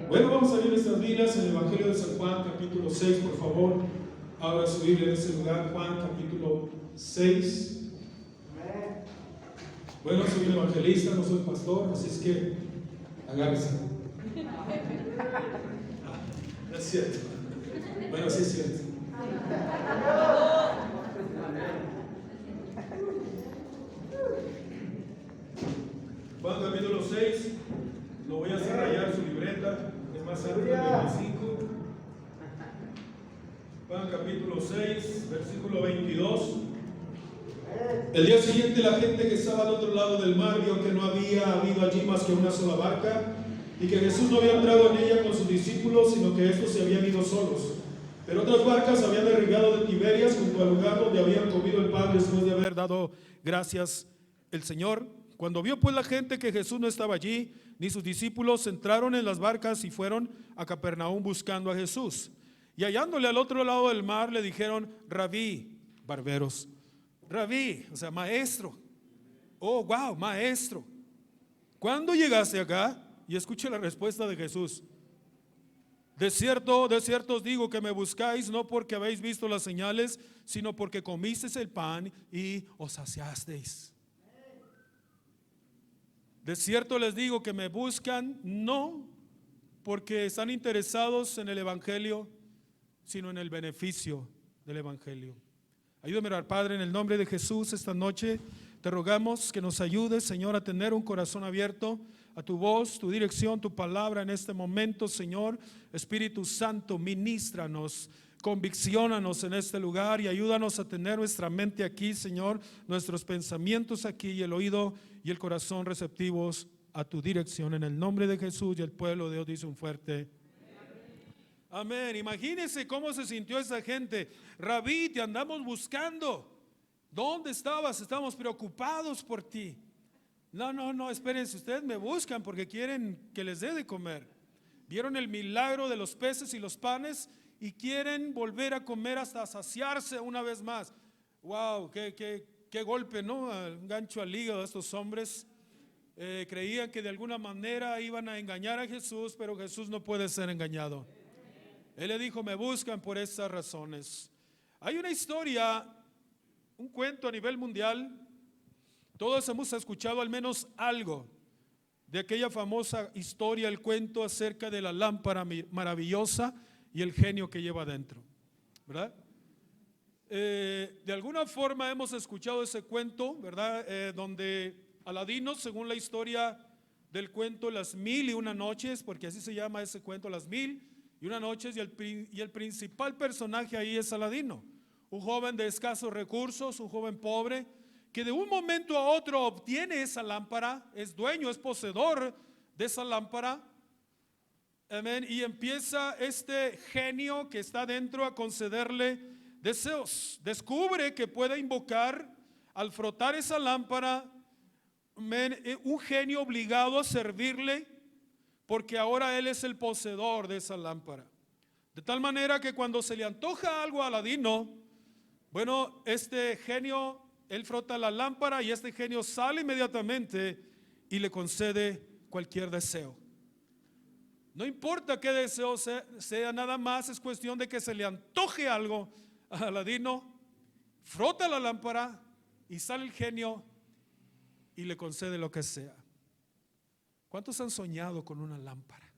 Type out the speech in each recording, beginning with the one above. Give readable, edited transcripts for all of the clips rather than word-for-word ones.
Bueno, vamos a abrir nuestras Biblias en el Evangelio de San Juan, capítulo 6, por favor. Abra su Biblia en ese lugar, Juan, capítulo 6. Bueno, soy un evangelista, no soy pastor, así es que agárrese. No es cierto. Bueno, sí es cierto. Juan, capítulo 6. Lo voy a hacer rayar su libreta. Es más alto que el 25. Juan capítulo 6, versículo 22. El día siguiente la gente que estaba al otro lado del mar vio que no había habido allí más que una sola barca y que Jesús no había entrado en ella con sus discípulos, sino que estos se habían ido solos. Pero otras barcas habían derribado de Tiberias junto al lugar donde habían comido el pan después de haber dado gracias el Señor. Cuando vio pues la gente que Jesús no estaba allí, ni sus discípulos, entraron en las barcas y fueron a Capernaum buscando a Jesús. Y hallándole al otro lado del mar, le dijeron: Rabí, barberos. Rabí, o sea, maestro. Oh, wow, maestro. ¿Cuándo llegaste acá? Y escuche la respuesta de Jesús. De cierto os digo que me buscáis no porque habéis visto las señales, sino porque comisteis el pan y os saciasteis. De cierto les digo que me buscan no porque están interesados en el Evangelio, sino en el beneficio del Evangelio. Ayúdame a orar, Padre, en el nombre de Jesús. Esta noche te rogamos que nos ayudes, Señor, a tener un corazón abierto a tu voz, tu dirección, tu palabra en este momento, Señor. Espíritu Santo, ministranos, convicciónanos en este lugar y ayúdanos a tener nuestra mente aquí, Señor, nuestros pensamientos aquí y el oído y el corazón receptivos a tu dirección. En el nombre de Jesús, y el pueblo de Dios dice un fuerte amén. Imagínense cómo se sintió esa gente. Rabí, te andamos buscando. ¿Dónde estabas? Estamos preocupados por ti. No, espérense, ustedes me buscan porque quieren que les dé de comer. Vieron el milagro de los peces y los panes y quieren volver a comer hasta saciarse una vez más. Wow, qué golpe, ¿no? Un gancho al hígado de estos hombres. Creían que de alguna manera iban a engañar a Jesús, pero Jesús no puede ser engañado. Él le dijo: me buscan por estas razones. Hay una historia, un cuento a nivel mundial. Todos hemos escuchado al menos algo de aquella famosa historia, el cuento acerca de la lámpara maravillosa y el genio que lleva adentro, ¿verdad? De alguna forma hemos escuchado ese cuento, ¿verdad? Donde Aladino, según la historia del cuento, las 1001 noches, porque así se llama ese cuento, las 1001 noches, y el principal personaje ahí es Aladino, un joven de escasos recursos, un joven pobre, que de un momento a otro obtiene esa lámpara, es dueño, es poseedor de esa lámpara, amén, y empieza este genio que está dentro a concederle deseos. Descubre que puede invocar, al frotar esa lámpara, amén, un genio obligado a servirle, porque ahora él es el poseedor de esa lámpara. De tal manera que cuando se le antoja algo a Aladino, bueno, este genio, él frota la lámpara y este genio sale inmediatamente y le concede cualquier deseo. No importa qué deseo sea, nada más es cuestión de que se le antoje algo a Aladino, frota la lámpara y sale el genio y le concede lo que sea. ¿Cuántos han soñado con una lámpara?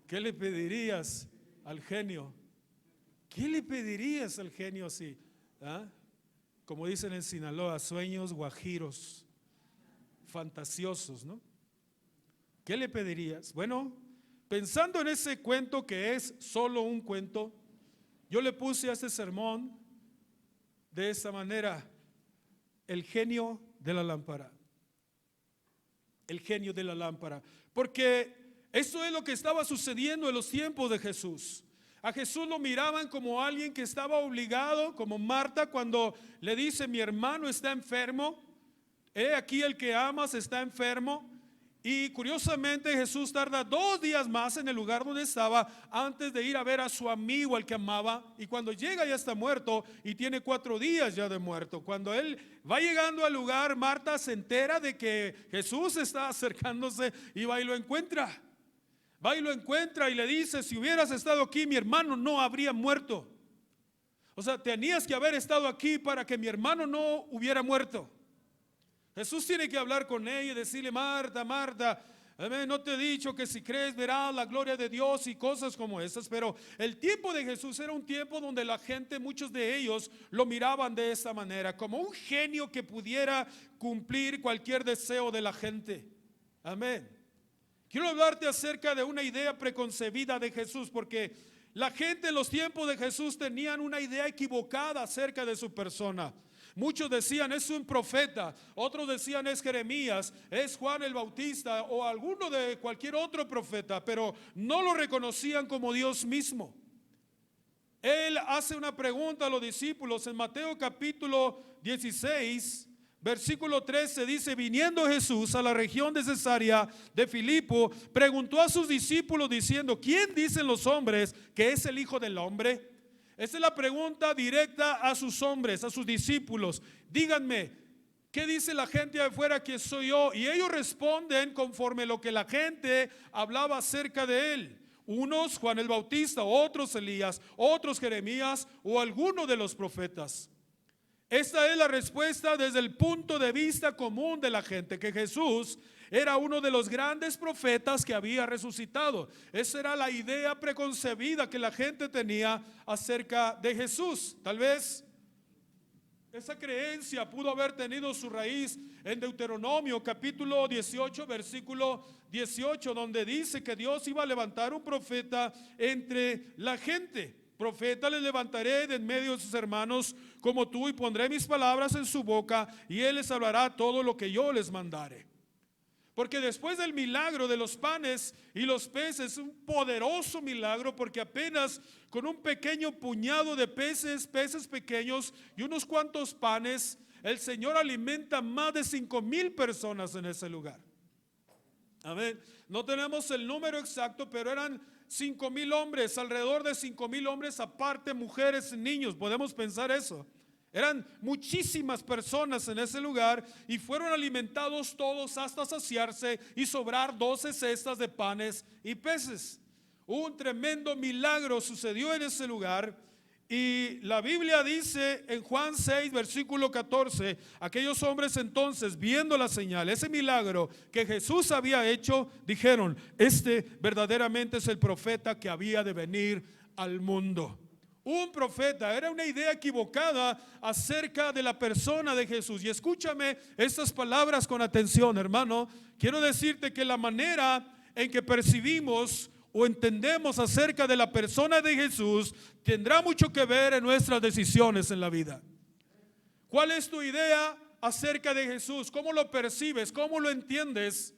¿Qué le pedirías al genio? ¿Qué le pedirías al genio así? ¿Ah? Como dicen en Sinaloa, sueños guajiros, fantasiosos, ¿no? ¿Qué le pedirías? Bueno, pensando en ese cuento que es solo un cuento, yo le puse a este sermón de esta manera: el genio de la lámpara. El genio de la lámpara. Porque eso es lo que estaba sucediendo en los tiempos de Jesús. A Jesús lo miraban como alguien que estaba obligado, como Marta cuando le dice: mi hermano está enfermo, he aquí el que amas está enfermo. Y curiosamente Jesús tarda 2 días más en el lugar donde estaba antes de ir a ver a su amigo al que amaba. Y cuando llega ya está muerto y tiene 4 días ya de muerto. Cuando él va llegando al lugar, Marta se entera de que Jesús está acercándose y va y lo encuentra. Va y lo encuentra y le dice: si hubieras estado aquí, mi hermano no habría muerto. O sea, tenías que haber estado aquí para que mi hermano no hubiera muerto. Jesús tiene que hablar con ella y decirle: Marta, Marta, no te he dicho que si crees verás la gloria de Dios y cosas como esas. Pero el tiempo de Jesús era un tiempo donde la gente, muchos de ellos lo miraban de esta manera, como un genio que pudiera cumplir cualquier deseo de la gente. Amén. Quiero hablarte acerca de una idea preconcebida de Jesús, porque la gente en los tiempos de Jesús tenían una idea equivocada acerca de su persona. Muchos decían: es un profeta. Otros decían: es Jeremías, es Juan el Bautista o alguno de cualquier otro profeta, pero no lo reconocían como Dios mismo. Él hace una pregunta a los discípulos en Mateo capítulo 16, versículo 13, dice: viniendo Jesús a la región de Cesarea de Filipo, preguntó a sus discípulos diciendo: ¿quién dicen los hombres que es el Hijo del Hombre? Esta es la pregunta directa a sus hombres, a sus discípulos. Díganme, ¿qué dice la gente de afuera que soy yo? Y ellos responden conforme lo que la gente hablaba acerca de él. Unos Juan el Bautista, otros Elías, otros Jeremías o alguno de los profetas. Esta es la respuesta desde el punto de vista común de la gente, que Jesús era uno de los grandes profetas que había resucitado. Esa era la idea preconcebida que la gente tenía acerca de Jesús. Tal vez esa creencia pudo haber tenido su raíz en Deuteronomio capítulo 18, versículo 18, donde dice que Dios iba a levantar un profeta entre la gente. Profeta le levantaré de en medio de sus hermanos como tú, y pondré mis palabras en su boca, y él les hablará todo lo que yo les mandare. Porque después del milagro de los panes y los peces, un poderoso milagro, porque apenas con un pequeño puñado de peces pequeños y unos cuantos panes, el Señor alimenta más de 5,000 personas en ese lugar. Amén. No tenemos el número exacto, pero eran 5,000 hombres, alrededor de 5,000 hombres, aparte mujeres y niños. Podemos pensar eso. Eran muchísimas personas en ese lugar y fueron alimentados todos hasta saciarse y sobrar 12 cestas de panes y peces. Un tremendo milagro sucedió en ese lugar. Y la Biblia dice en Juan 6, versículo 14, aquellos hombres entonces, viendo la señal, ese milagro que Jesús había hecho, dijeron: este verdaderamente es el profeta que había de venir al mundo. Un profeta, era una idea equivocada acerca de la persona de Jesús. Y escúchame estas palabras con atención, hermano. Quiero decirte que la manera en que percibimos o entendemos acerca de la persona de Jesús tendrá mucho que ver en nuestras decisiones en la vida. ¿Cuál es tu idea acerca de Jesús? ¿Cómo lo percibes? ¿Cómo lo entiendes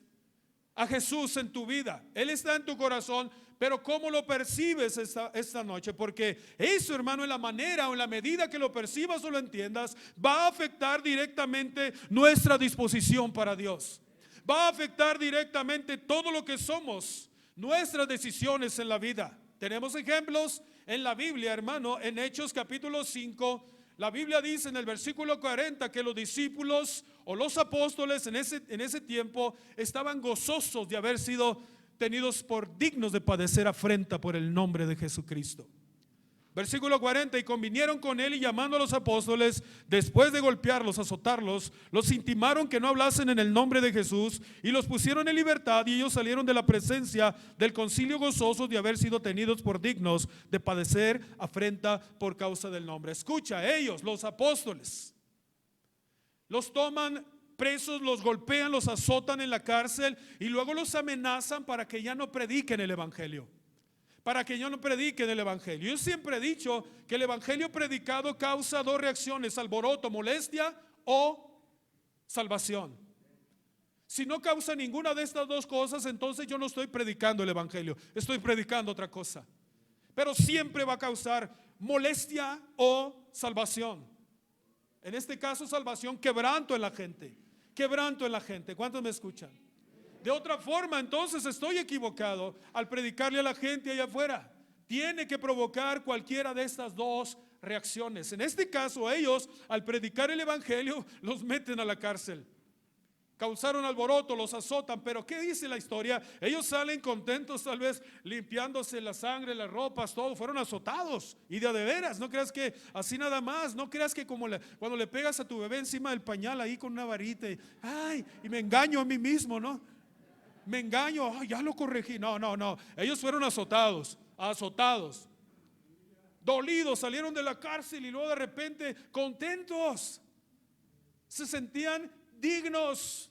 a Jesús en tu vida? Él está en tu corazón, pero ¿cómo lo percibes esta noche? Porque eso, hermano, en la manera o en la medida que lo percibas o lo entiendas, va a afectar directamente nuestra disposición para Dios. Va a afectar directamente todo lo que somos, nuestras decisiones en la vida. Tenemos ejemplos en la Biblia, hermano. En Hechos capítulo 5, la Biblia dice en el versículo 40 que los discípulos o los apóstoles en ese tiempo estaban gozosos de haber sido tenidos por dignos de padecer afrenta por el nombre de Jesucristo. Versículo 40, y convinieron con él, y llamando a los apóstoles, después de golpearlos, azotarlos, los intimaron que no hablasen en el nombre de Jesús, y los pusieron en libertad, y ellos salieron de la presencia del concilio gozosos de haber sido tenidos por dignos de padecer afrenta por causa del nombre. Escucha, ellos, los apóstoles, los toman presos, los golpean, los azotan en la cárcel y luego los amenazan para que ya no prediquen el evangelio. Para que ya no prediquen el evangelio. Yo siempre he dicho que el evangelio predicado causa 2 reacciones: alboroto, molestia o salvación. Si no causa ninguna de estas 2 cosas, entonces yo no estoy predicando el evangelio, estoy predicando otra cosa. Pero siempre va a causar molestia o salvación. En este caso, salvación, quebranto en la gente. Quebranto en la gente. ¿Cuántos me escuchan? De otra forma, entonces estoy equivocado al predicarle a la gente allá afuera. Tiene que provocar cualquiera de estas dos reacciones. En este caso, ellos, al predicar el evangelio, los meten a la cárcel. Causaron alboroto, los azotan, pero ¿qué dice la historia? Ellos salen contentos, tal vez limpiándose la sangre, las ropas, todo. Fueron azotados y de veras. No creas que así nada más. No creas que como cuando le pegas a tu bebé encima del pañal ahí con una varita y me engaño a mí mismo, ¿no? Me engaño, ya lo corregí. No. Ellos fueron azotados, dolidos, salieron de la cárcel y luego de repente contentos. Se sentían dignos,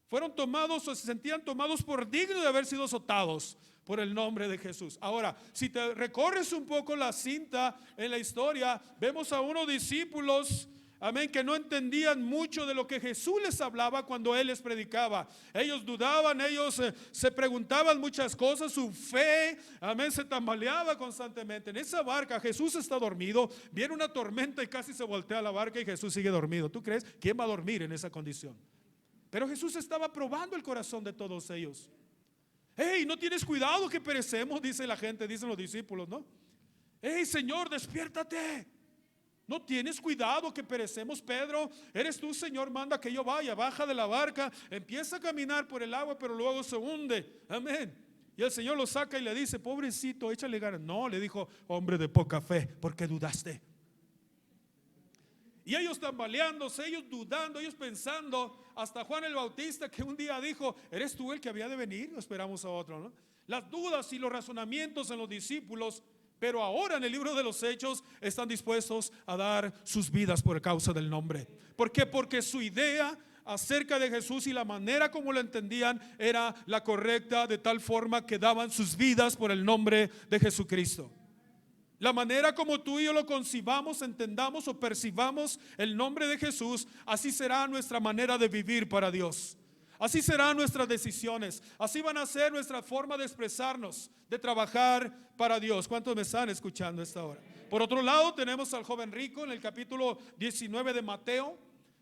fueron tomados o se sentían tomados por dignos de haber sido azotados por el nombre de Jesús. Ahora, si te recorres un poco la cinta en la historia, vemos a unos discípulos, amén, que no entendían mucho de lo que Jesús les hablaba cuando Él les predicaba. Ellos dudaban, ellos se preguntaban muchas cosas, su fe, amén, se tambaleaba constantemente. En esa barca Jesús está dormido, viene una tormenta y casi se voltea la barca y Jesús sigue dormido. ¿Tú crees? ¿Quién va a dormir en esa condición? Pero Jesús estaba probando el corazón de todos ellos. Hey, no tienes cuidado que perecemos, dice la gente, dicen los discípulos, ¿no? Hey, Señor, despiértate. No tienes cuidado que perecemos, Pedro. Eres tú, Señor, manda que yo vaya. Baja de la barca, empieza a caminar por el agua, pero luego se hunde. Amén. Y el Señor lo saca y le dice, pobrecito, échale ganas. No, le dijo, hombre de poca fe, ¿por qué dudaste? Y ellos tambaleándose, ellos dudando, ellos pensando, hasta Juan el Bautista que un día dijo, ¿eres tú el que había de venir? O esperamos a otro, ¿no? Las dudas y los razonamientos en los discípulos, pero ahora en el libro de los Hechos están dispuestos a dar sus vidas por causa del nombre. ¿Por qué? Porque su idea acerca de Jesús y la manera como lo entendían era la correcta, de tal forma que daban sus vidas por el nombre de Jesucristo. La manera como tú y yo lo concibamos, entendamos o percibamos el nombre de Jesús, así será nuestra manera de vivir para Dios. Así serán nuestras decisiones, así van a ser nuestra forma de expresarnos, de trabajar para Dios. ¿Cuántos me están escuchando a esta hora? Por otro lado, tenemos al joven rico en el capítulo 19 de Mateo.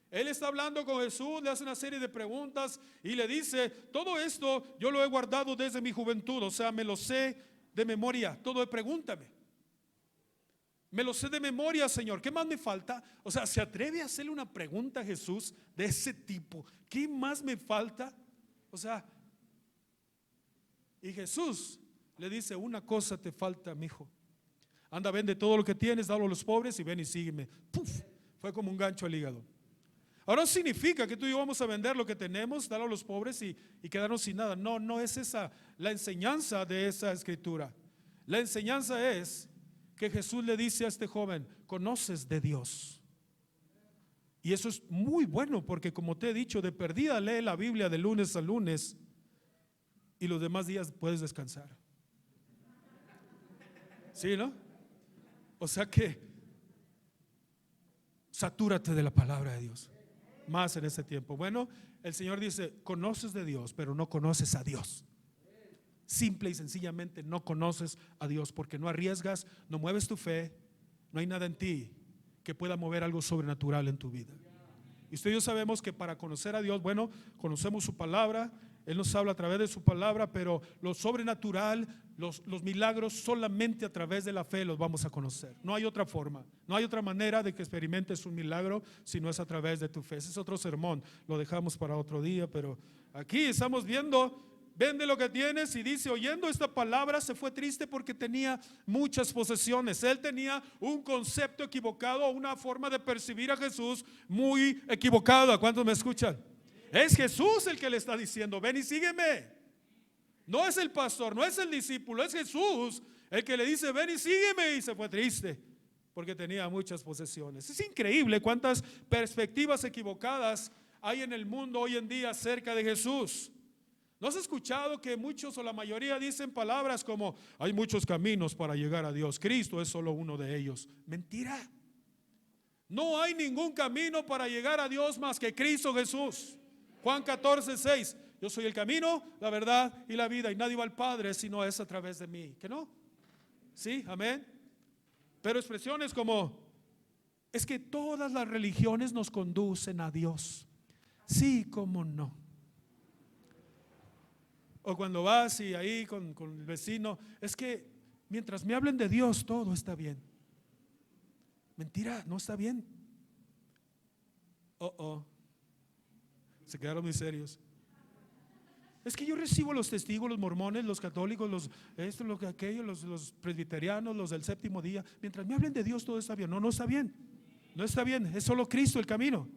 Él está hablando con Jesús, le hace una serie de preguntas y le dice, todo esto yo lo he guardado desde mi juventud, o sea, me lo sé de memoria, todo, pregúntame. Me lo sé de memoria, Señor. ¿Qué más me falta? O sea, ¿se atreve a hacerle una pregunta a Jesús de ese tipo? ¿Qué más me falta? O sea, y Jesús le dice, una cosa te falta, mi hijo. Anda, vende todo lo que tienes, dalo a los pobres y ven y sígueme. ¡Puf! Fue como un gancho al hígado. Ahora no significa que tú y yo vamos a vender lo que tenemos, darlo a los pobres y quedarnos sin nada. No es esa la enseñanza de esa escritura. La enseñanza es que Jesús le dice a este joven, conoces de Dios. Y eso es muy bueno porque, como te he dicho, de perdida lee la Biblia de lunes a lunes y los demás días puedes descansar. ¿Sí, no? O sea que satúrate de la palabra de Dios más en este tiempo. Bueno, el Señor dice, conoces de Dios, pero no conoces a Dios. Simple y sencillamente no conoces a Dios porque no arriesgas, no mueves tu fe, no hay nada en ti que pueda mover algo sobrenatural en tu vida. Y usted y yo sabemos que para conocer a Dios, bueno, conocemos su palabra, Él nos habla a través de su palabra, pero lo sobrenatural, los milagros, solamente a través de la fe los vamos a conocer. No hay otra forma, no hay otra manera de que experimentes un milagro si no es a través de tu fe. Ese es otro sermón, lo dejamos para otro día, pero aquí estamos viendo. Vende lo que tienes y dice, oyendo esta palabra se fue triste porque tenía muchas posesiones. Él tenía un concepto equivocado, una forma de percibir a Jesús muy equivocada. ¿Cuántos me escuchan? Es Jesús el que le está diciendo, ven y sígueme. No es el pastor, no es el discípulo, es Jesús el que le dice, ven y sígueme. Y se fue triste porque tenía muchas posesiones. Es increíble cuántas perspectivas equivocadas hay en el mundo hoy en día acerca de Jesús. ¿No has escuchado que muchos o la mayoría dicen palabras como hay muchos caminos para llegar a Dios, Cristo es solo uno de ellos? Mentira. No hay ningún camino para llegar a Dios más que Cristo Jesús. Juan 14:6, yo soy el camino, la verdad y la vida y nadie va al Padre si no es a través de mí. ¿Que no? Sí, amén. Pero expresiones como, es que todas las religiones nos conducen a Dios. Sí, cómo no. O cuando vas y ahí con el vecino, es que mientras me hablen de Dios todo está bien. Mentira, no está bien. Se quedaron muy serios. Es que yo recibo los testigos, los mormones, los católicos, los esto, lo que aquello, los presbiterianos, los del séptimo día. Mientras me hablen de Dios todo está bien. No, no está bien. No está bien, es solo Cristo el camino.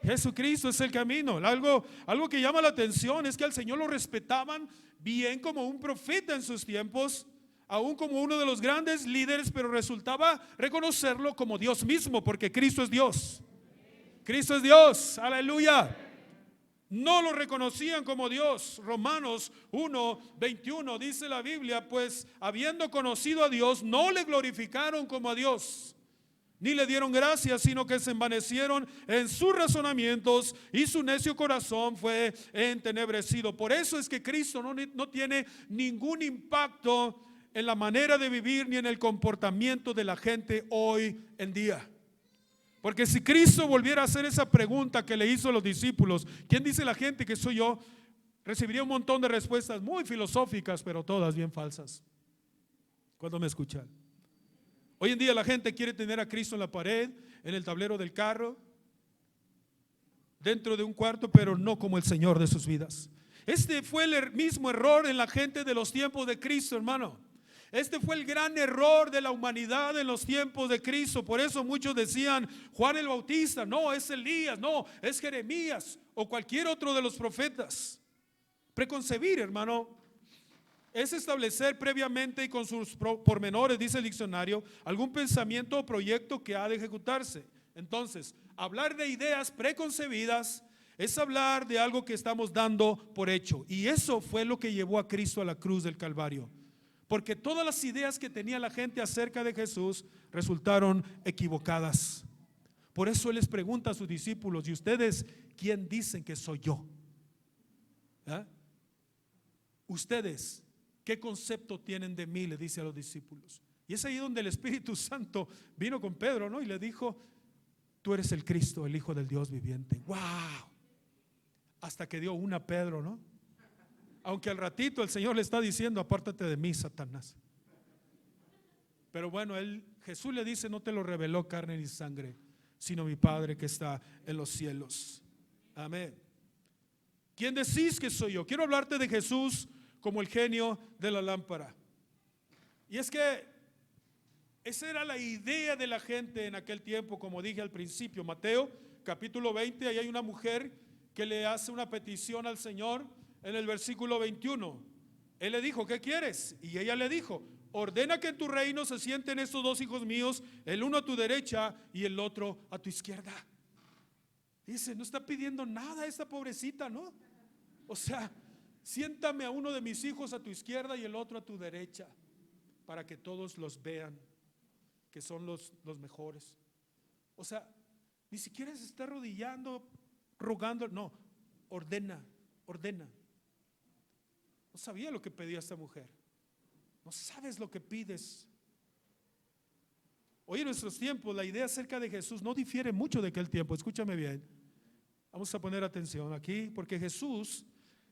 Jesucristo es el camino. Algo que llama la atención es que al Señor lo respetaban bien como un profeta en sus tiempos, aún como uno de los grandes líderes, pero resultaba reconocerlo como Dios mismo, porque Cristo es Dios. Cristo es Dios, aleluya. No lo reconocían como Dios. Romanos 1:21 dice la Biblia, pues habiendo conocido a Dios, no le glorificaron como a Dios, ni le dieron gracias, sino que se envanecieron en sus razonamientos y su necio corazón fue entenebrecido. Por eso es que Cristo no tiene ningún impacto en la manera de vivir ni en el comportamiento de la gente hoy en día. Porque si Cristo volviera a hacer esa pregunta que le hizo a los discípulos, ¿quién dice la gente que soy yo?, recibiría un montón de respuestas muy filosóficas, pero todas bien falsas. ¿Cuándo me escuchan? Hoy en día la gente quiere tener a Cristo en la pared, en el tablero del carro, dentro de un cuarto, pero no como el Señor de sus vidas. Este fue el mismo error en la gente de los tiempos de Cristo, hermano. Este fue el gran error de la humanidad en los tiempos de Cristo. Por eso muchos decían, Juan el Bautista, no, es Elías, no, es Jeremías o cualquier otro de los profetas. Preconcebir, hermano, es establecer previamente y con sus pormenores, dice el diccionario, algún pensamiento o proyecto que ha de ejecutarse. Entonces, hablar de ideas preconcebidas es hablar de algo que estamos dando por hecho. Y eso fue lo que llevó a Cristo a la cruz del Calvario. Porque todas las ideas que tenía la gente acerca de Jesús resultaron equivocadas. Por eso Él les pregunta a sus discípulos, ¿y ustedes quién dicen que soy yo? ¿Ah? Ustedes, ¿qué concepto tienen de mí?, le dice a los discípulos. Y es ahí donde el Espíritu Santo vino con Pedro, ¿no? Y le dijo, tú eres el Cristo, el Hijo del Dios viviente. ¡Wow! Hasta que dio una a Pedro, ¿no? Aunque al ratito el Señor le está diciendo, apártate de mí, Satanás. Pero bueno, Jesús le dice, no te lo reveló carne ni sangre, sino mi Padre que está en los cielos. Amén. ¿Quién decís que soy yo? Quiero hablarte de Jesús como el genio de la lámpara. Y es que esa era la idea de la gente en aquel tiempo, como dije al principio. Mateo capítulo 20, ahí hay una mujer que le hace una petición al Señor en el versículo 21. Él le dijo, ¿qué quieres? Y ella le dijo, ordena que en tu reino se sienten estos dos hijos míos, el uno a tu derecha y el otro a tu izquierda. Dice, no está pidiendo nada esta pobrecita, ¿no? O sea, siéntame a uno de mis hijos a tu izquierda y el otro a tu derecha, para que todos los vean, que son los mejores. O sea, ni siquiera se está arrodillando, rogando, no, ordena. No sabía lo que pedía esta mujer. No sabes lo que pides. Hoy en nuestros tiempos la idea acerca de Jesús no difiere mucho de aquel tiempo. Escúchame bien. Vamos a poner atención aquí, porque Jesús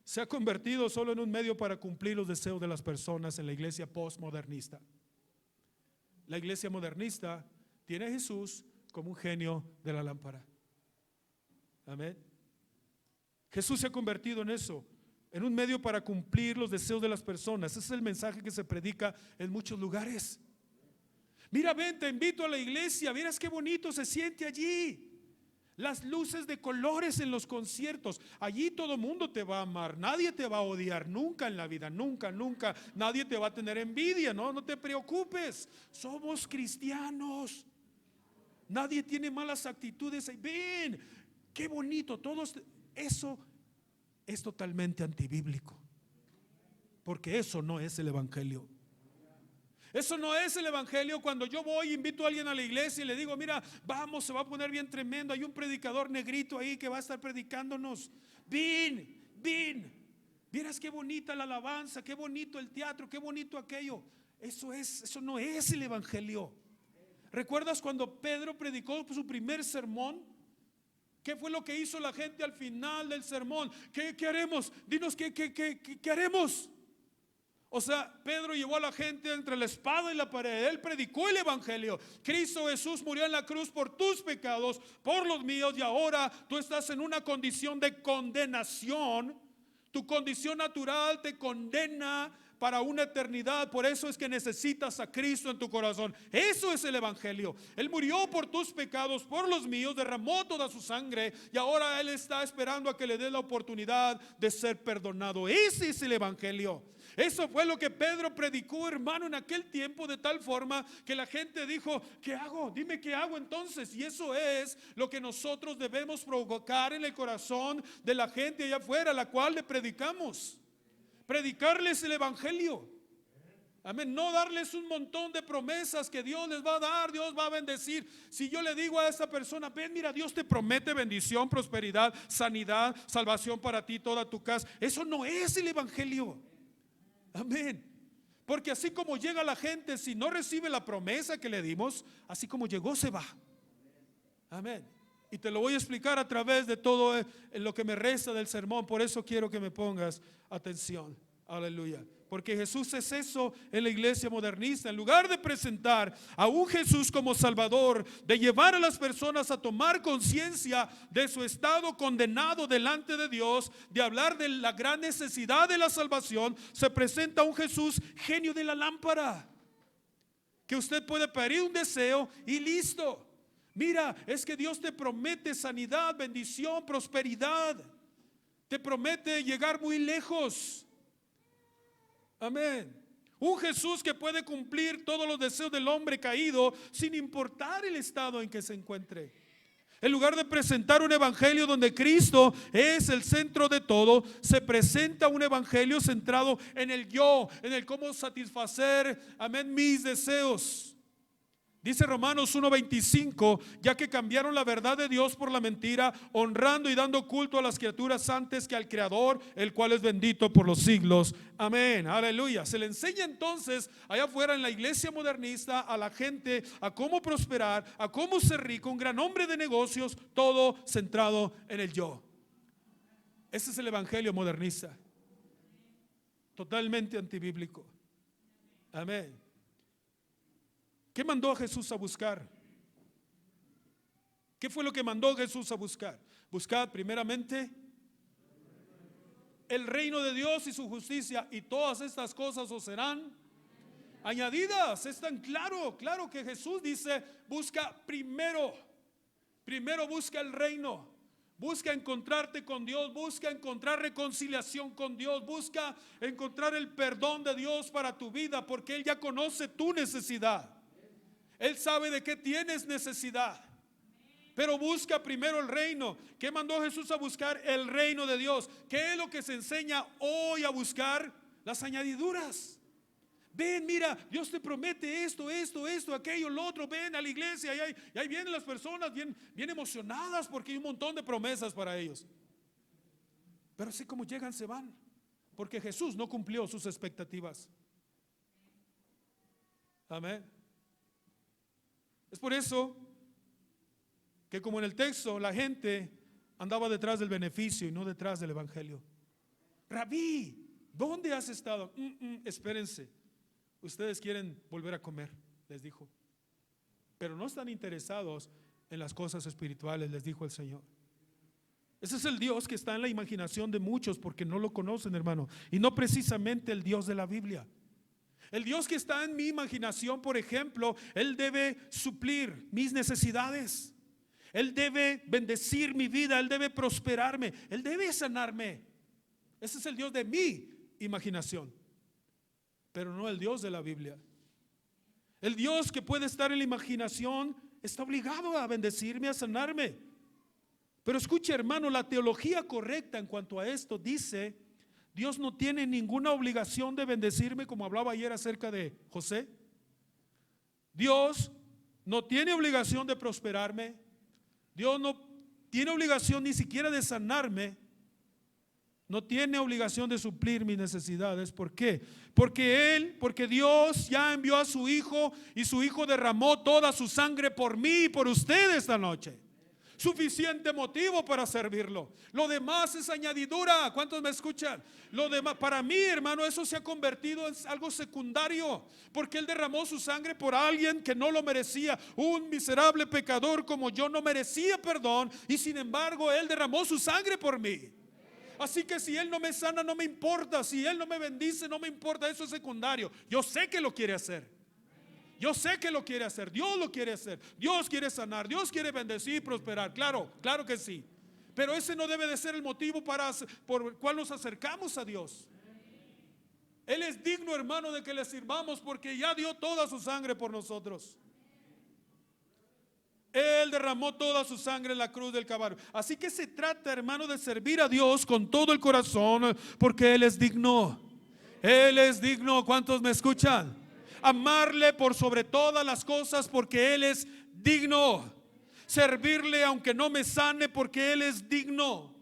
se ha convertido solo en un medio para cumplir los deseos de las personas en la iglesia postmodernista. La iglesia modernista tiene a Jesús como un genio de la lámpara. Amén. Jesús se ha convertido en eso, en un medio para cumplir los deseos de las personas. Ese es el mensaje que se predica en muchos lugares. Mira, ven, te invito a la iglesia, verás qué bonito se siente allí. Las luces de colores en los conciertos. Allí todo mundo te va a amar, nadie te va a odiar nunca en la vida, nunca, nadie te va a tener envidia, no te preocupes, somos cristianos, nadie tiene malas actitudes. Ven, qué bonito, eso es totalmente antibíblico, porque eso no es el evangelio. Eso no es el evangelio. Cuando yo voy, invito a alguien a la iglesia y le digo, mira, vamos, se va a poner bien tremendo, hay un predicador negrito ahí que va a estar predicándonos. Ven, vieras qué bonita la alabanza, qué bonito el teatro, qué bonito aquello. Eso no es el evangelio. ¿Recuerdas cuando Pedro predicó su primer sermón? ¿Qué fue lo que hizo la gente al final del sermón? ¿Qué haremos? Dinos, ¿qué haremos? O sea, Pedro llevó a la gente entre la espada y la pared. Él predicó el evangelio. Cristo Jesús murió en la cruz por tus pecados, por los míos, y ahora tú estás en una condición de condenación. Tu condición natural te condena para una eternidad. Por eso es que necesitas a Cristo en tu corazón. Eso es el evangelio. Él murió por tus pecados, por los míos, derramó toda su sangre, y ahora Él está esperando a que le dé la oportunidad de ser perdonado. Ese es el evangelio. Eso fue lo que Pedro predicó, hermano, en aquel tiempo, de tal forma que la gente dijo: ¿qué hago? Dime qué hago entonces. Y eso es lo que nosotros debemos provocar en el corazón de la gente allá afuera, a la cual le predicamos. Predicarles el evangelio. Amén. No darles un montón de promesas que Dios les va a dar, Dios va a bendecir. Si yo le digo a esa persona: ven, mira, Dios te promete bendición, prosperidad, sanidad, salvación para ti, toda tu casa. Eso no es el evangelio. Amén. Porque así como llega la gente, si no recibe la promesa que le dimos, así como llegó, se va. Amén. Y te lo voy a explicar a través de todo lo que me resta del sermón. Por eso quiero que me pongas atención. Aleluya. Porque Jesús es eso en la iglesia modernista. En lugar de presentar a un Jesús como Salvador, de llevar a las personas a tomar conciencia de su estado condenado delante de Dios, de hablar de la gran necesidad de la salvación, se presenta un Jesús genio de la lámpara, que usted puede pedir un deseo y listo. Mira, es que Dios te promete sanidad, bendición, prosperidad. Te promete llegar muy lejos. Amén. Un Jesús que puede cumplir todos los deseos del hombre caído sin importar el estado en que se encuentre. En lugar de presentar un evangelio donde Cristo es el centro de todo, se presenta un evangelio centrado en el yo, en el cómo satisfacer, amén, mis deseos. Dice Romanos 1:25, ya que cambiaron la verdad de Dios por la mentira, honrando y dando culto a las criaturas antes que al Creador, el cual es bendito por los siglos. Amén, aleluya. Se le enseña entonces allá afuera en la iglesia modernista a la gente a cómo prosperar, a cómo ser rico, un gran hombre de negocios, todo centrado en el yo. Ese es el evangelio modernista, totalmente antibíblico. Amén. ¿Qué mandó a Jesús a buscar? ¿Qué fue lo que mandó Jesús a buscar? Buscad primeramente el reino de Dios y su justicia, y todas estas cosas os serán añadidas. Es tan claro que Jesús dice: busca primero busca el reino, busca encontrarte con Dios, busca encontrar reconciliación con Dios, busca encontrar el perdón de Dios para tu vida, porque Él ya conoce tu necesidad. Él sabe de qué tienes necesidad. Pero busca primero el reino. ¿Qué mandó Jesús a buscar? El reino de Dios. ¿Qué es lo que se enseña hoy a buscar? Las añadiduras. Ven, mira, Dios te promete esto, aquello, lo otro. Ven a la iglesia y ahí vienen las personas bien emocionadas porque hay un montón de promesas para ellos. Pero así como llegan, se van, porque Jesús no cumplió sus expectativas. Amén. Es por eso que, como en el texto, la gente andaba detrás del beneficio y no detrás del evangelio. Rabí, ¿dónde has estado? Espérense, ustedes quieren volver a comer, les dijo, pero no están interesados en las cosas espirituales, les dijo el Señor. Ese es el Dios que está en la imaginación de muchos porque no lo conocen, hermano, y no precisamente el Dios de la Biblia. El Dios que está en mi imaginación, por ejemplo, Él debe suplir mis necesidades. Él debe bendecir mi vida, Él debe prosperarme, Él debe sanarme. Ese es el Dios de mi imaginación, pero no el Dios de la Biblia. El Dios que puede estar en la imaginación está obligado a bendecirme, a sanarme. Pero escuche, hermano, la teología correcta en cuanto a esto dice: Dios no tiene ninguna obligación de bendecirme, como hablaba ayer acerca de José. Dios no tiene obligación de prosperarme. Dios no tiene obligación ni siquiera de sanarme. No tiene obligación de suplir mis necesidades. ¿Por qué? Porque Dios ya envió a su Hijo, y su Hijo derramó toda su sangre por mí y por usted esta noche. suficiente motivo para servirlo. Lo demás es añadidura. ¿Cuántos me escuchan? Lo demás, para mí, hermano, eso se ha convertido en algo secundario, porque Él derramó su sangre por alguien que no lo merecía. Un miserable pecador como yo no merecía perdón, y sin embargo Él derramó su sangre por mí. Así que si Él no me sana, no me importa. Si Él no me bendice, no me importa. Eso es secundario. Yo sé que lo quiere hacer. Yo sé que lo quiere hacer. Dios lo quiere hacer. Dios quiere sanar. Dios quiere bendecir y prosperar. Claro, claro que sí. Pero ese no debe de ser el motivo por el cual nos acercamos a Dios. Él es digno, hermano, de que le sirvamos, porque ya dio toda su sangre por nosotros. Él derramó toda su sangre en la cruz del Calvario. Así que se trata, hermano, de servir a Dios con todo el corazón, porque Él es digno. Él es digno. ¿Cuántos me escuchan? Amarle por sobre todas las cosas, porque Él es digno. Servirle aunque no me sane, porque Él es digno.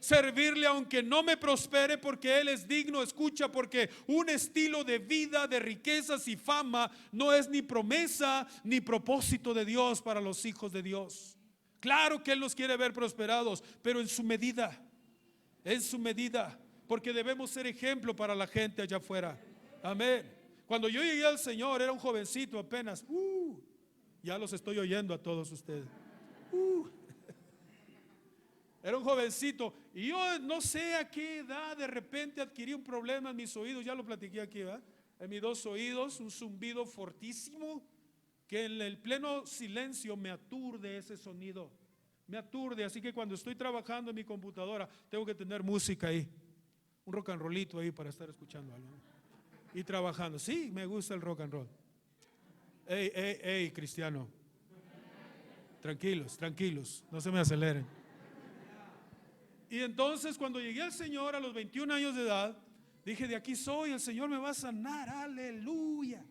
Servirle aunque no me prospere, porque Él es digno. Escucha, porque un estilo de vida de riquezas y fama no es ni promesa ni propósito de Dios para los hijos de Dios. Claro que Él nos quiere ver prosperados, pero en su medida. En su medida, porque debemos ser ejemplo para la gente allá afuera. Amén. Cuando yo llegué al Señor era un jovencito apenas. Ya los estoy oyendo a todos ustedes. Era un jovencito, y yo no sé a qué edad de repente adquirí un problema en mis oídos. Ya lo platiqué aquí, ¿verdad? En mis dos oídos, un zumbido fortísimo que en el pleno silencio me aturde ese sonido. Me aturde, así que cuando estoy trabajando en mi computadora tengo que tener música ahí, un rock and rollito ahí para estar escuchando algo, ¿no? Y trabajando. Sí, me gusta el rock and roll. Ey, cristiano, tranquilos, tranquilos, no se me aceleren. Y entonces cuando llegué al Señor a los 21 años de edad, dije: de aquí soy, el Señor me va a sanar, aleluya,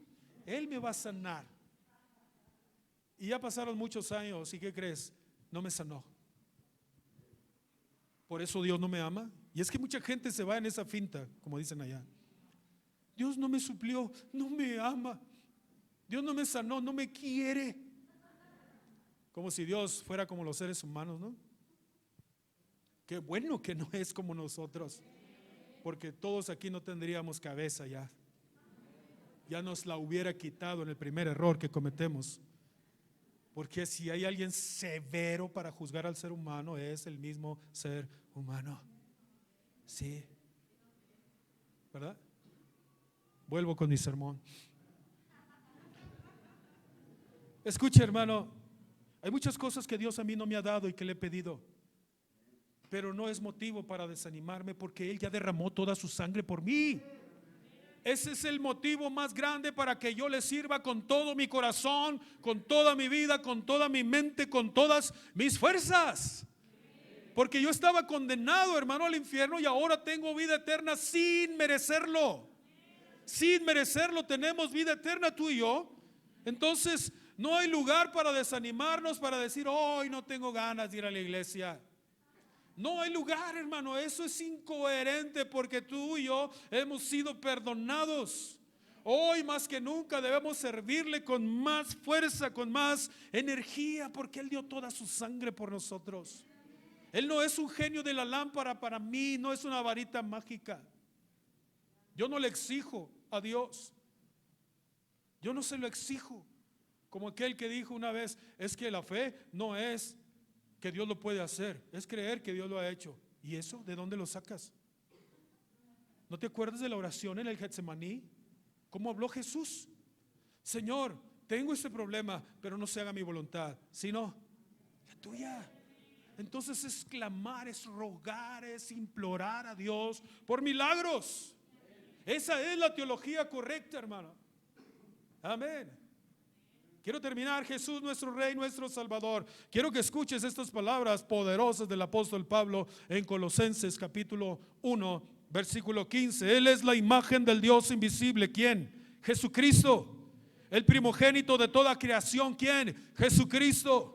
Él me va a sanar. Y ya pasaron muchos años, ¿y qué crees? No me sanó. Por eso Dios no me ama. Y es que mucha gente se va en esa finta, como dicen allá. Dios no me suplió, no me ama. Dios no me sanó, no me quiere. Como si Dios fuera como los seres humanos, ¿no? Qué bueno que no es como nosotros, porque todos aquí no tendríamos cabeza ya. Ya nos la hubiera quitado en el primer error que cometemos. Porque si hay alguien severo para juzgar al ser humano, es el mismo ser humano. Sí, ¿verdad? Vuelvo con mi sermón. Escuche, hermano, hay muchas cosas que Dios a mí no me ha dado y que le he pedido, pero no es motivo para desanimarme, porque Él ya derramó toda su sangre por mí. Ese es el motivo más grande para que yo le sirva con todo mi corazón, con toda mi vida, con toda mi mente, con todas mis fuerzas. Porque yo estaba condenado, hermano, al infierno, y ahora tengo vida eterna sin merecerlo. Sin merecerlo tenemos vida eterna tú y yo. Entonces no hay lugar para desanimarnos, para decir: hoy no tengo ganas de ir a la iglesia. No hay lugar, hermano. Eso es incoherente, porque tú y yo hemos sido perdonados. Hoy más que nunca debemos servirle con más fuerza, con más energía, porque Él dio toda su sangre por nosotros. Él no es un genio de la lámpara para mí, no es una varita mágica. Yo no le exijo a Dios. Yo no se lo exijo. Como aquel que dijo una vez: es que la fe no es que Dios lo puede hacer, es creer que Dios lo ha hecho. ¿Y eso de dónde lo sacas? ¿No te acuerdas de la oración en el Getsemaní? ¿Cómo habló Jesús? Señor, tengo este problema, pero no se haga mi voluntad, sino la tuya. Entonces es clamar, es rogar, es implorar a Dios por milagros. Esa es la teología correcta, hermano. Amén. Quiero terminar. Jesús, nuestro Rey, nuestro Salvador. Quiero que escuches estas palabras poderosas del apóstol Pablo en Colosenses capítulo 1, versículo 15. Él es la imagen del Dios invisible. ¿Quién? Jesucristo. El primogénito de toda creación. ¿Quién? Jesucristo.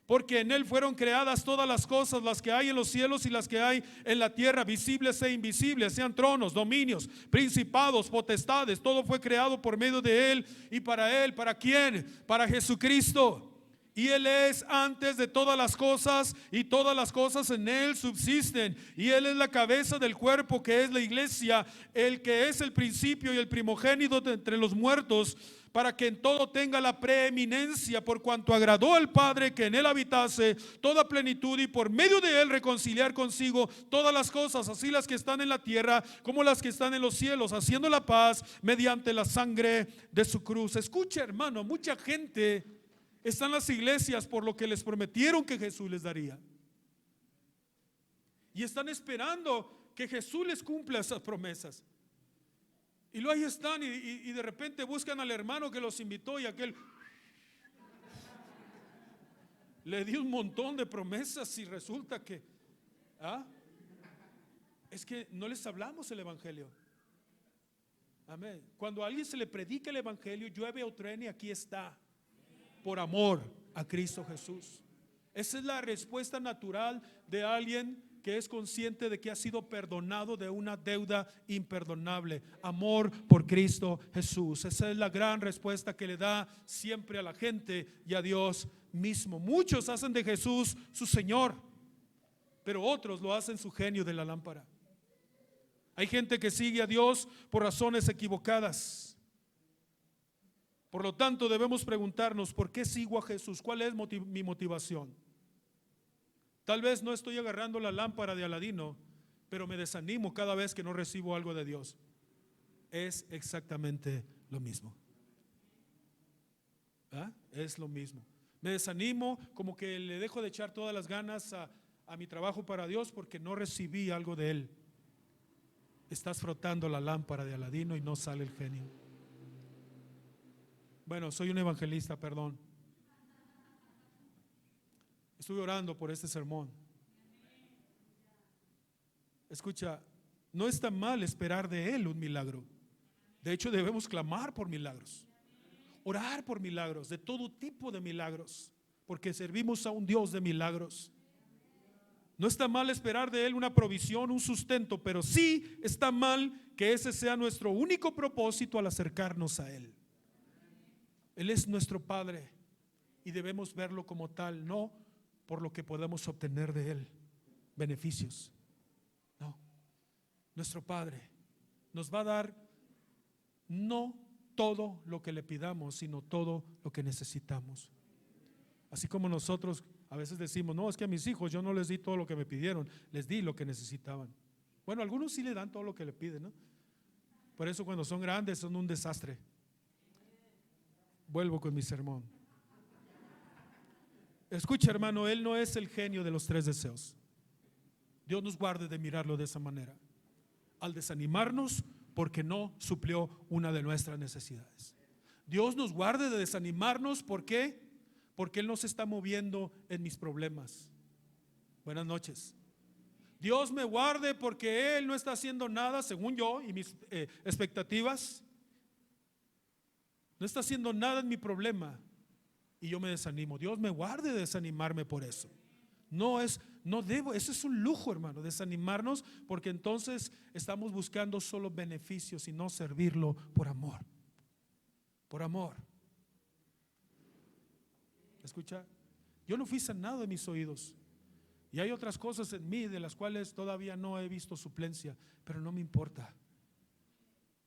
Porque en Él fueron creadas todas las cosas, las que hay en los cielos y las que hay en la tierra, visibles e invisibles, sean tronos, dominios, principados, potestades. Todo fue creado por medio de Él y para Él. ¿Para quién? Para Jesucristo. Y Él es antes de todas las cosas, y todas las cosas en Él subsisten. Y Él es la cabeza del cuerpo, que es la iglesia, el que es el principio y el primogénito de entre los muertos, para que en todo tenga la preeminencia, por cuanto agradó al Padre que en Él habitase toda plenitud, y por medio de Él reconciliar consigo todas las cosas, así las que están en la tierra como las que están en los cielos, haciendo la paz mediante la sangre de su cruz. Escucha, hermano, mucha gente está en las iglesias por lo que les prometieron que Jesús les daría, y están esperando que Jesús les cumpla esas promesas. Y luego ahí están y de repente buscan al hermano que los invitó, y aquel le dio un montón de promesas y resulta que es que no les hablamos el evangelio. Amén. Cuando a alguien se le predica el evangelio, llueve o truene, aquí está, por amor a Cristo Jesús. Esa es la respuesta natural de alguien que es consciente de que ha sido perdonado de una deuda imperdonable. Amor por Cristo Jesús. Esa es la gran respuesta que le da siempre a la gente y a Dios mismo. Muchos hacen de Jesús su Señor, pero otros lo hacen su genio de la lámpara. Hay gente que sigue a Dios por razones equivocadas. Por lo tanto, debemos preguntarnos: ¿por qué sigo a Jesús? ¿Cuál es mi motivación? Tal vez no estoy agarrando la lámpara de Aladino, pero me desanimo cada vez que no recibo algo de Dios. Es exactamente lo mismo. Es lo mismo. Me desanimo, como que le dejo de echar todas las ganas a mi trabajo para Dios porque no recibí algo de Él. Estás frotando la lámpara de Aladino y no sale el genio. Bueno, soy un evangelista, perdón. Estuve orando por este sermón. Escucha, no está mal esperar de Él un milagro. De hecho, debemos clamar por milagros, orar por milagros, de todo tipo de milagros, porque servimos a un Dios de milagros. No está mal esperar de Él una provisión, un sustento, pero sí está mal que ese sea nuestro único propósito al acercarnos a Él. Él es nuestro Padre y debemos verlo como tal, no por lo que podemos obtener de Él, beneficios. No, nuestro Padre nos va a dar no todo lo que le pidamos, sino todo lo que necesitamos. Así como nosotros a veces decimos: no, es que a mis hijos yo no les di todo lo que me pidieron, les di lo que necesitaban. Bueno, algunos sí le dan todo lo que le piden, ¿no? Por eso cuando son grandes son un desastre. Vuelvo con mi sermón. Escucha, hermano, Él no es el genio de los 3 deseos. Dios nos guarde de mirarlo de esa manera, al desanimarnos porque no suplió una de nuestras necesidades. Dios nos guarde de desanimarnos. ¿Por qué? Porque Él no se está moviendo en mis problemas. Buenas noches. Dios me guarde porque Él no está haciendo nada según yo y mis expectativas. No está haciendo nada en mi problema y yo me desanimo. Dios me guarde de desanimarme por eso. No debo, eso es un lujo, hermano, desanimarnos, porque entonces estamos buscando solo beneficios y no servirlo por amor. Por amor. Escucha, yo no fui sanado de mis oídos y hay otras cosas en mí de las cuales todavía no he visto suplencia, pero no me importa.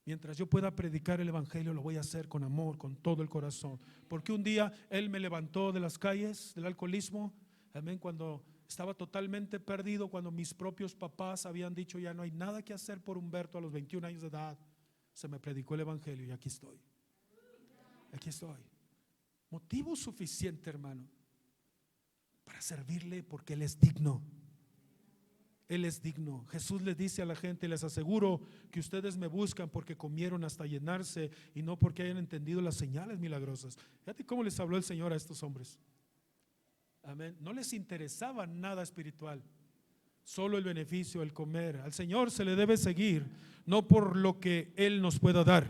Mientras yo pueda predicar el evangelio, lo voy a hacer con amor, con todo el corazón, porque un día Él me levantó de las calles del alcoholismo, amén, cuando estaba totalmente perdido, cuando mis propios papás habían dicho: ya no hay nada que hacer por Humberto. A los 21 años de edad se me predicó el evangelio y aquí estoy. Aquí estoy. Motivo suficiente, hermano, para servirle, porque Él es digno. Él es digno. Jesús les dice a la gente: les aseguro que ustedes me buscan porque comieron hasta llenarse y no porque hayan entendido las señales milagrosas. Fíjate cómo les habló el Señor a estos hombres. Amén. No les interesaba nada espiritual, solo el beneficio, el comer. Al Señor se le debe seguir, no por lo que Él nos pueda dar,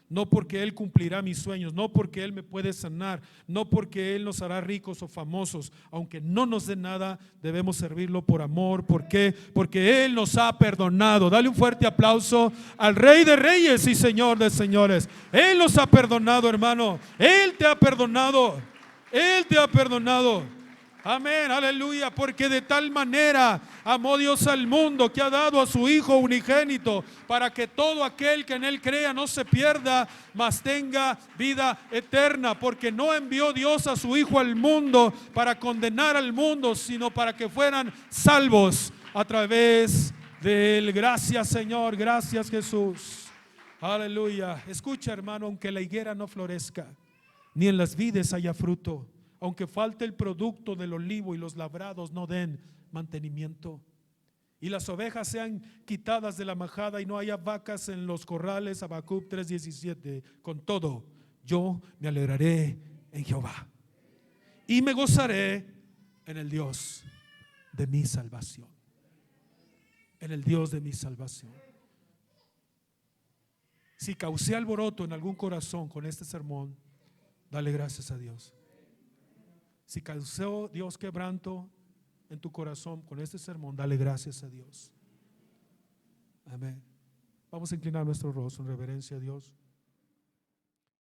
no porque Él cumplirá mis sueños, no porque Él me puede sanar, no porque Él nos hará ricos o famosos. Aunque no nos dé nada, debemos servirlo por amor. ¿Por qué? Porque Él nos ha perdonado. Dale un fuerte aplauso al Rey de Reyes y Señor de Señores. Él nos ha perdonado, hermano. Él te ha perdonado. Él te ha perdonado. Amén, aleluya, porque de tal manera amó Dios al mundo que ha dado a su Hijo unigénito para que todo aquel que en Él crea no se pierda, mas tenga vida eterna, porque no envió Dios a su Hijo al mundo para condenar al mundo, sino para que fueran salvos a través de Él. Gracias, Señor, gracias, Jesús. Aleluya. Escucha, hermano, aunque la higuera no florezca, ni en las vides haya fruto, aunque falte el producto del olivo y los labrados no den mantenimiento, y las ovejas sean quitadas de la majada y no haya vacas en los corrales, Habacuc 3:17, con todo yo me alegraré en Jehová y me gozaré en el Dios de mi salvación. En el Dios de mi salvación. Si causé alboroto en algún corazón con este sermón, dale gracias a Dios. Si causó Dios quebranto en tu corazón con este sermón, dale gracias a Dios. Amén. Vamos a inclinar nuestro rostro en reverencia a Dios.